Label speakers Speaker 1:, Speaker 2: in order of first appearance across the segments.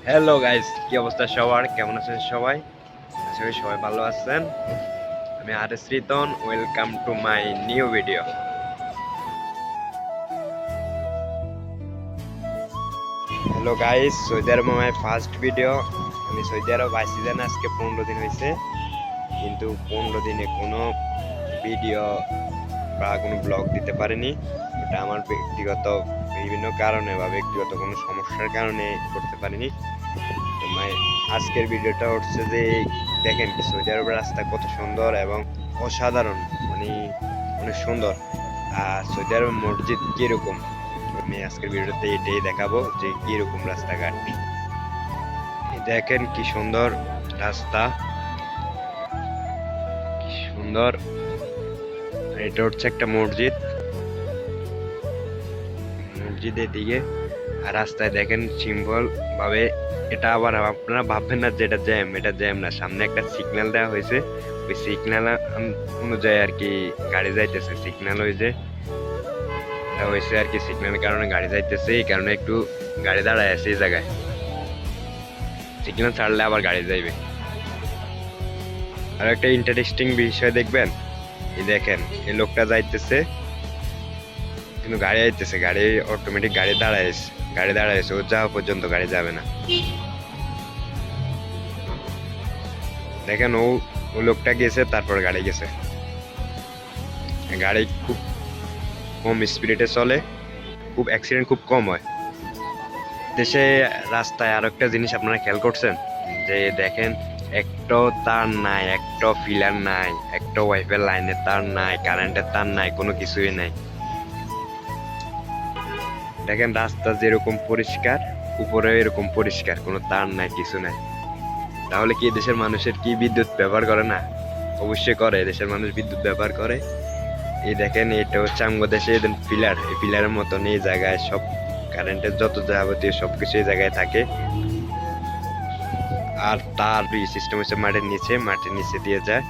Speaker 1: Hello guys, কি অবস্থা সবার? কেমন আছেন সবাই? আশা করি সবাই ভালো আছেন। আমি R S Ritan, welcome to my new video. Hello guys, Saudi Arab my first video. আমি সৌদি আরব আইসি জান আজকে 15 দিন হয়েছে, কিন্তু 15 দিনে কোনো ভিডিও বা কোনো ব্লগ দিতে পারিনি। এটা আমার ব্যক্তিগত বিভিন্ন কারণে বা ব্যক্তিগত কোনো সমস্যার কারণে করতে পারিনি। তো আজকের ভিডিওটা হচ্ছে যে দেখেন সৌদি আরবের রাস্তা কত সুন্দর এবং অসাধারণ, মানে অনেক সুন্দর। আর সৌদি আরবের মসজিদ কিরকম, আমি আজকের ভিডিওতে এটাই দেখাবো যে কিরকম রাস্তাঘাট। দেখেন কি সুন্দর রাস্তা, কি সুন্দর। এটা হচ্ছে একটা মসজিদ, মসজিদের দিকে। আর রাস্তায় দেখেন সিম্পল ভাবে, এটা আবার আপনারা ভাববেন না যে এটা জ্যাম, এটা জ্যাম না। সামনে একটা সিগন্যাল দেওয়া হয়েছে, ওই সিগন্যাল অনুযায়ী আর কি গাড়ি যাইতেছে। সিগন্যাল ওই যে হয়েছে আর কি, সিগন্যালের কারণে গাড়ি যাইতেছে, এই কারণে একটু গাড়ি দাঁড়ায় আছে এই জায়গায়। সিগন্যাল ছাড়লে আবার গাড়ি যাইবে। আর একটা ইন্টারেস্টিং বিষয় দেখবেন, এই দেখেন এই লোকটা যাইতেছে কিন্তু গাড়ি আইতেছে, গাড়ি অটোমেটিক গাড়ি দাঁড়াইছে, ও যাওয়া পর্যন্ত গাড়ি যাবে না। দেখেন ও লোকটা গেছে, তারপর গাড়ি গেছে। গাড়ি খুব কম স্পিডে চলে, খুব অ্যাক্সিডেন্ট খুব কম হয় দেশে। রাস্তায় আর একটা জিনিস আপনারা খেয়াল করছেন যে দেখেন, একটাও তার নাই, একটাও ফিলার নাই, একটাও ওয়াইফাই লাইনের তার নাই, কারেন্টের তার নাই, কোনো কিছুই নাই। দেখেন রাস্তা যেরকম পরিষ্কার, উপরে এরকম পরিষ্কার, কোনো তার নাই, কিছু নাই। তাহলে কি দেশের মানুষের কি বিদ্যুৎ ব্যবহার করে না? অবশ্যই করে, দেশের মানুষ বিদ্যুৎ ব্যবহার করে। এই দেখেন এটা হচ্ছে আমগো দেশে পিলার, এই পিলারের মতন এই জায়গায় সব কারেন্টের যত যাবতীয় সবকিছু এই জায়গায় থাকে। আর তার সিস্টেম হচ্ছে মাটির নিচে দিয়ে যায়,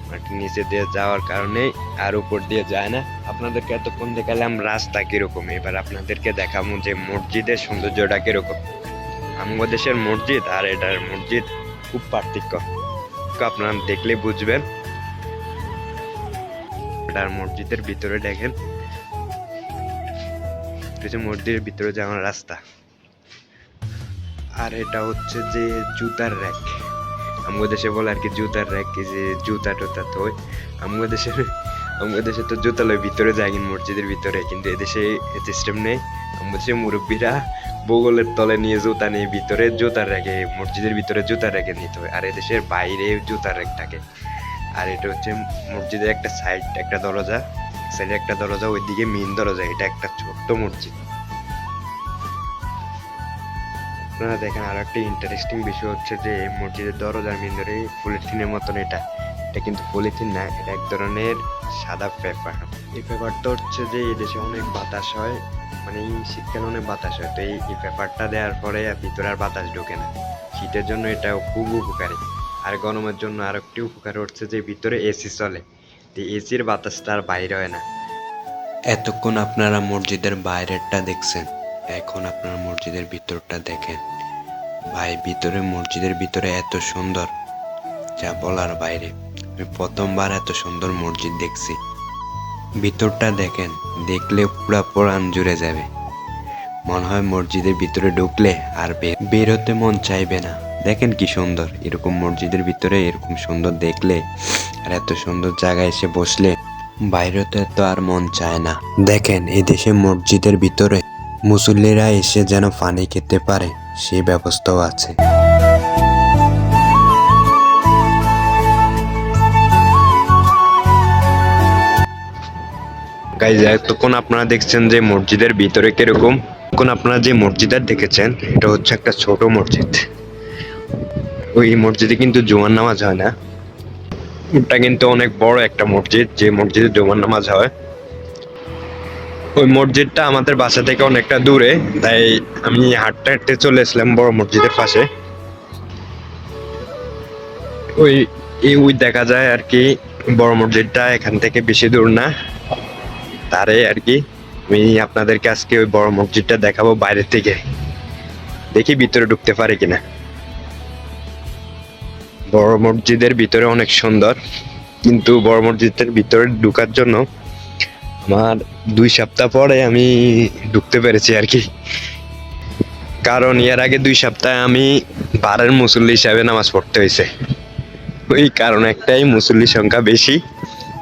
Speaker 1: মাটির নিচে দিয়ে যাওয়ার কারণে আর উপর দিয়ে যায় না। আপনাদেরকে এতক্ষণ দেখালাম রাস্তা কিরকম, এবার আপনাদেরকে দেখাবো যে মসজিদের সৌন্দর্যটা কিরকম। আমাদের দেশের মসজিদ আর এটার মসজিদ খুব পার্থক্য, আপনারা দেখলে বুঝবেন। এটার মসজিদের ভিতরে দেখেন, মসজিদের ভিতরে যাওয়ার রাস্তা। আর এটা হচ্ছে যে জুতার র্যাক, আমাদের দেশে বলে আর কি জুতার র্যাক, যে জুতা টুতা তো আমাদের দেশে তো জুতা লয় ভিতরে যায় কিন্তু মসজিদের ভিতরে, কিন্তু এদেশে সিস্টেম নেই। আমাদের দেশে মুরব্বীরা বগলের তলে নিয়ে জুতা নিয়ে ভিতরে জুতার র্যাকে, মসজিদের ভিতরে জুতার র্যাকে নিতে হয়। আর এদেশের বাইরে জুতার র্যাক থাকে। আর এটা হচ্ছে মসজিদের একটা সাইড, একটা দরজা, সাইডে একটা দরজা, ওইদিকে মেইন দরজা। এটা একটা ছোট্ট মসজিদ। আপনারা দেখেন আর একটা ইন্টারেস্টিং বিষয় হচ্ছে যে মসজিদের দরজার ভিতরে পলিথিনের মতন, এটা কিন্তু পলিথিন না, এটা এক ধরনের সাদা পেপার। এই পেপারটা হচ্ছে যে এই দেশে অনেক বাতাস হয়, মানে শীতকালে অনেক বাতাস হয়, তো এই পেপারটা দেওয়ার পরে ভিতরে আর বাতাস ঢোকে না। শীতের জন্য এটা খুব উপকারী। আর গরমের জন্য আর একটি উপকার হচ্ছে যে ভিতরে এসি চলে, তো এসির বাতাসটা আর বাইরে হয় না।
Speaker 2: এতক্ষণ আপনারা মসজিদের বাইরেরটা দেখছেন, এখন আপনারা মসজিদের ভিতরটা দেখেন। ভাই মসজিদের ভিতরে এত সুন্দর, যা বলার বাইরে। আমি প্রথমবার এত সুন্দর মসজিদ দেখছি। ভিতরটা দেখেন, দেখলে পুরা প্রাণ জুড়ে যাবে। মনে হয় মসজিদের ভিতরে ঢুকলে আর বের হতে মন চাইবে না। দেখেন কি সুন্দর, এরকম মসজিদের ভিতরে এরকম সুন্দর দেখলে আর এত সুন্দর জায়গায় এসে বসলে বাইরেতে তো আর মন চায় না। দেখেন এই দেশে মসজিদের ভিতরে মুসল্লিরা এসে যেন পানি খেতে পারে সেই ব্যবস্থাও আছে।
Speaker 1: গাইজ এতক্ষণ আপনারা দেখছেন যে মসজিদের ভিতরে কিরকম। এখন আপনারা যে মসজিদটা দেখেছেন এটা হচ্ছে একটা ছোট মসজিদ। ওই মসজিদে কিন্তু জুমার নামাজ হয় না, ওটা কিন্তু অনেক বড় একটা মসজিদ, যে মসজিদে জুমার নামাজ হয়। ওই মসজিদটা আমাদের বাসা থেকে অনেকটা দূরে, তাই আমি হাঁটতে হাঁটতে চলে এসলাম বড় মসজিদের পাশে। ওই দেখা যায় আর কি, বড় মসজিদটা এখান থেকে বেশি দূর না, তারে আর কি আমি আপনাদেরকে আজকে ওই বড় মসজিদটা দেখাবো বাইরে থেকে। দেখি ভিতরে ঢুকতে পারে কিনা। বড় মসজিদের ভিতরে অনেক সুন্দর, কিন্তু বড় মসজিদের ভিতরে ঢুকার জন্য আমার 2 সপ্তাহ পরে আমি ঢুকতে পেরেছি আর কি। কারণ এর আগে 2 সপ্তাহ আমি বারের মুসল্লি হিসাবে নামাজ পড়তে হয়েছে। ওই কারণ একটাই, মুসল্লির সংখ্যা বেশি,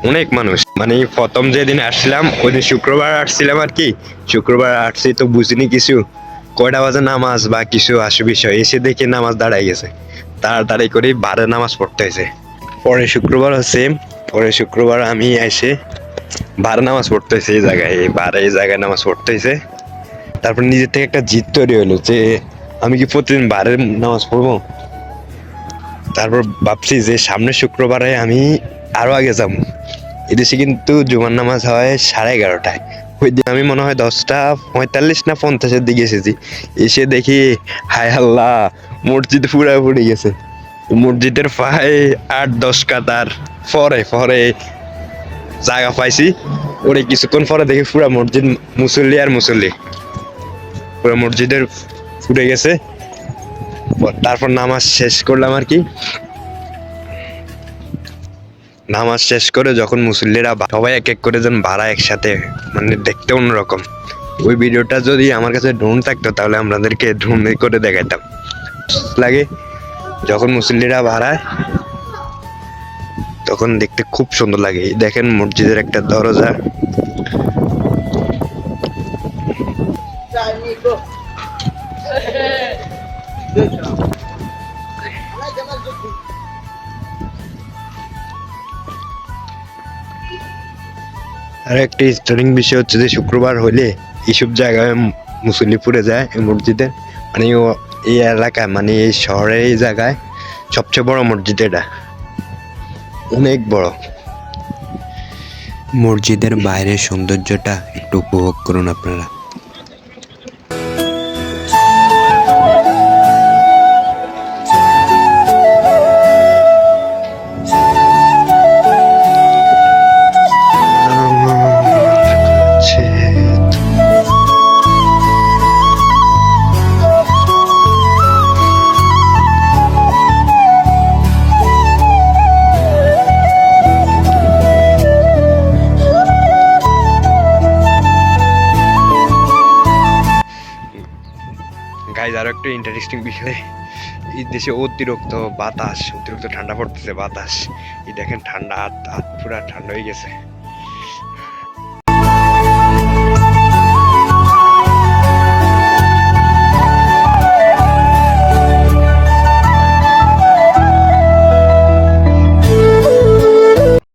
Speaker 1: অনেক মানুষ। মানে প্রথম যেদিন আসছিলাম ওই দিন শুক্রবার আসছিলাম আর কি। শুক্রবার আসছি তো বুঝিনি কিছু, কয়টা বাজে নামাজ বা কিছু আসু বিষয়, এসে দেখে নামাজ দাঁড়াই গেছে। তাড়াতাড়ি করে বারে নামাজ পড়তে হয়েছে। পরে শুক্রবার আমি এসে বারে নামাজ পড়তে হয়েছে এই জায়গায়, এই জায়গায় নামাজ পড়তে হয়েছে। তারপর নিজের থেকে একটা জিদ তৈরি হলো যে আমি কি প্রতিদিন বারের নামাজ পড়বো। তারপর ভাবছি যে সামনের শুক্রবারে আমি আরো আগে যাবো। এদেশে কিন্তু জুমার নামাজ হয় 11:30টায়। ওই দিন আমি মনে হয় 10:45 না 50-এর দিকে এসেছি। এসে দেখি হায় আল্লাহ, মসজিদ পুরা পড়ে গেছে। মসজিদের প্রায় 8-10 কাতার পরে জায়গা পাইছি। ওরে কিছুক্ষণ পরে দেখি পুরা মসজিদ মুসল্লি আর মুসল্লি, পুরো মসজিদের ফুটে গেছে। তারপর নামাজ শেষ করলাম আর কি। নামাজ শেষ করে যখন মুসল্লিরা সবাই এক এক করে যেন ভাড়া একসাথে, মানে দেখতে অন্যরকম। ওই ভিডিওটা যদি আমার কাছে ড্রোন থাকতো তাহলে আপনাদেরকে ড্রোন করে দেখাইতাম। লাগে যখন মুসল্লিরা ভাড়ায় তখন দেখতে খুব সুন্দর লাগে। দেখেন মসজিদের একটা দরজা, আর একটা স্টার্টিং বিষয় হচ্ছে যে শুক্রবার হলে এইসব জায়গায় মুসল্লি পুড়ে যায় এই মসজিদে। মানে এই এলাকায়, মানে এই শহরের এই জায়গায় সবচেয়ে বড় মসজিদ এটা, অনেক বড়।
Speaker 2: মসজিদের বাইরের সৌন্দর্যটা একটু উপভোগ করুন আপনারা।
Speaker 1: গাইজ, আরো একটা ইন্টারেস্টিং বিষয়, এই দেশে অতিরিক্ত ঠান্ডা পড়তেছে, বাতাস। এই দেখেন ঠান্ডা, হাত পুরা ঠান্ডা হয়ে গেছে।